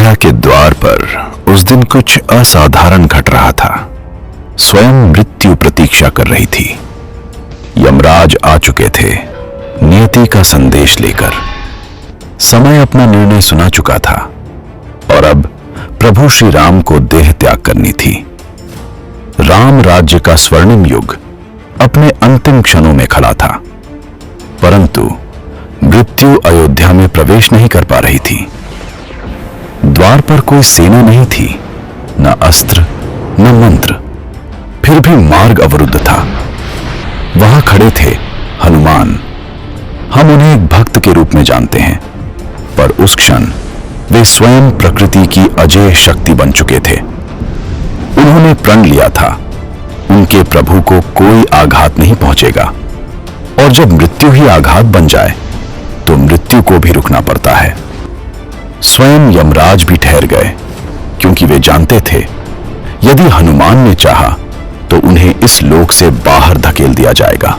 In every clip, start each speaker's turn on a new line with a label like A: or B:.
A: अयोध्या के द्वार पर उस दिन कुछ असाधारण घट रहा था। स्वयं मृत्यु प्रतीक्षा कर रही थी। यमराज आ चुके थे नियति का संदेश लेकर। समय अपना निर्णय सुना चुका था और अब प्रभु श्री राम को देह त्याग करनी थी। राम राज्य का स्वर्णिम युग अपने अंतिम क्षणों में खड़ा था, परंतु मृत्यु अयोध्या में प्रवेश नहीं कर पा रही थी। द्वार पर कोई सेना नहीं थी, न अस्त्र न मंत्र, फिर भी मार्ग अवरुद्ध था। वहां खड़े थे हनुमान। हम उन्हें एक भक्त के रूप में जानते हैं, पर उस क्षण वे स्वयं प्रकृति की अजेय शक्ति बन चुके थे। उन्होंने प्रण लिया था उनके प्रभु को कोई आघात नहीं पहुंचेगा, और जब मृत्यु ही आघात बन जाए तो मृत्यु को भी रुकना पड़ता है। स्वयं यमराज भी ठहर गए, क्योंकि वे जानते थे यदि हनुमान ने चाहा तो उन्हें इस लोक से बाहर धकेल दिया जाएगा।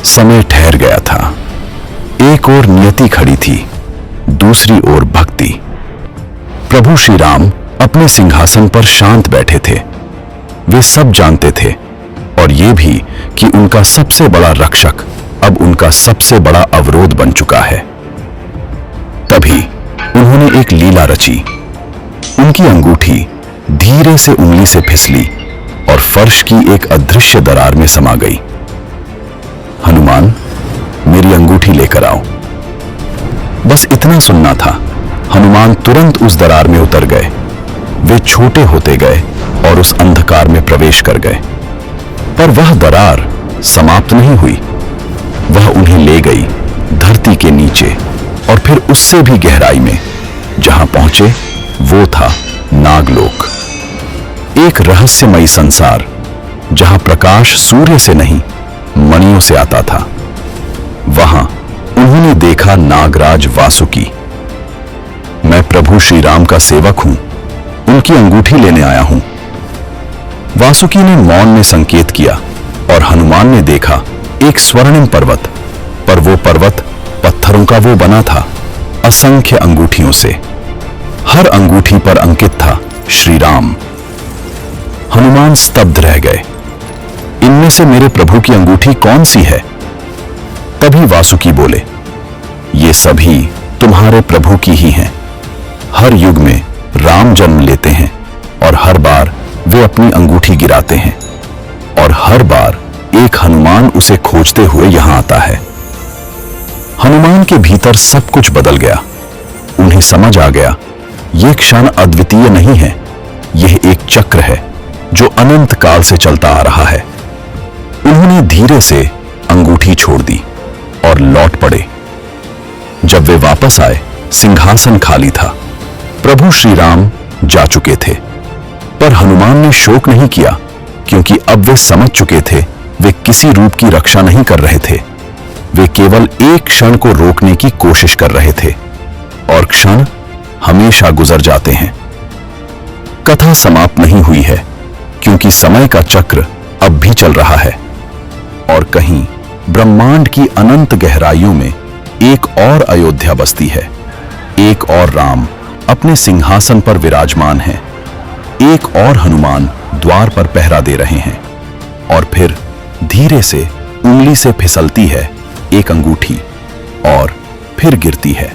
A: समय ठहर गया था। एक ओर नियति खड़ी थी, दूसरी ओर भक्ति। प्रभु श्री राम अपने सिंहासन पर शांत बैठे थे। वे सब जानते थे, और ये भी कि उनका सबसे बड़ा रक्षक अब उनका सबसे बड़ा अवरोध बन चुका है। तभी उन्होंने एक लीला रची। उनकी अंगूठी धीरे से उंगली से फिसली और फर्श की एक अदृश्य दरार में समा गई। हनुमान, मेरी अंगूठी लेकर आओ। बस इतना सुनना था। हनुमान तुरंत उस दरार में उतर गए। वे छोटे होते गए और उस अंधकार में प्रवेश कर गए। पर वह दरार समाप्त नहीं हुई। वह उन्हें ले गई धरती के नीचे, और फिर उससे भी गहराई में। जहां पहुंचे वो था नागलोक, एक रहस्यमयी संसार जहां प्रकाश सूर्य से नहीं मणियों से आता था। वहां उन्होंने देखा नागराज वासुकी। मैं प्रभु श्री राम का सेवक हूं, उनकी अंगूठी लेने आया हूं। वासुकी ने मौन में संकेत किया, और हनुमान ने देखा एक स्वर्णिम पर्वत, पर वो पर्वत पत्थरों का वो बना था, असंख्य अंगूठियों से। हर अंगूठी पर अंकित था श्री राम। हनुमान स्तब्ध रह गए। इनमें से मेरे प्रभु की अंगूठी कौन सी है? तभी वासुकी बोले, ये सभी तुम्हारे प्रभु की ही हैं। हर युग में राम जन्म लेते हैं, और हर बार वे अपनी अंगूठी गिराते हैं, और हर बार एक हनुमान उसे खोजते हुए यहां आता है। हनुमान के भीतर सब कुछ बदल गया। उन्हें समझ आ गया, यह क्षण अद्वितीय नहीं है, यह एक चक्र है जो अनंत काल से चलता आ रहा है। उन्होंने धीरे से अंगूठी छोड़ दी और लौट पड़े। जब वे वापस आए, सिंहासन खाली था। प्रभु श्री राम जा चुके थे, पर हनुमान ने शोक नहीं किया, क्योंकि अब वे समझ चुके थे वे किसी रूप की रक्षा नहीं कर रहे थे। वे केवल एक क्षण को रोकने की कोशिश कर रहे थे, और क्षण हमेशा गुजर जाते हैं। कथा समाप्त नहीं हुई है, क्योंकि समय का चक्र अब भी चल रहा है, और कहीं ब्रह्मांड की अनंत गहराइयों में एक और अयोध्या बसती है। एक और राम अपने सिंहासन पर विराजमान है। एक और हनुमान द्वार पर पहरा दे रहे हैं, और फिर धीरे से उंगली से फिसलती है एक अंगूठी, और फिर गिरती है।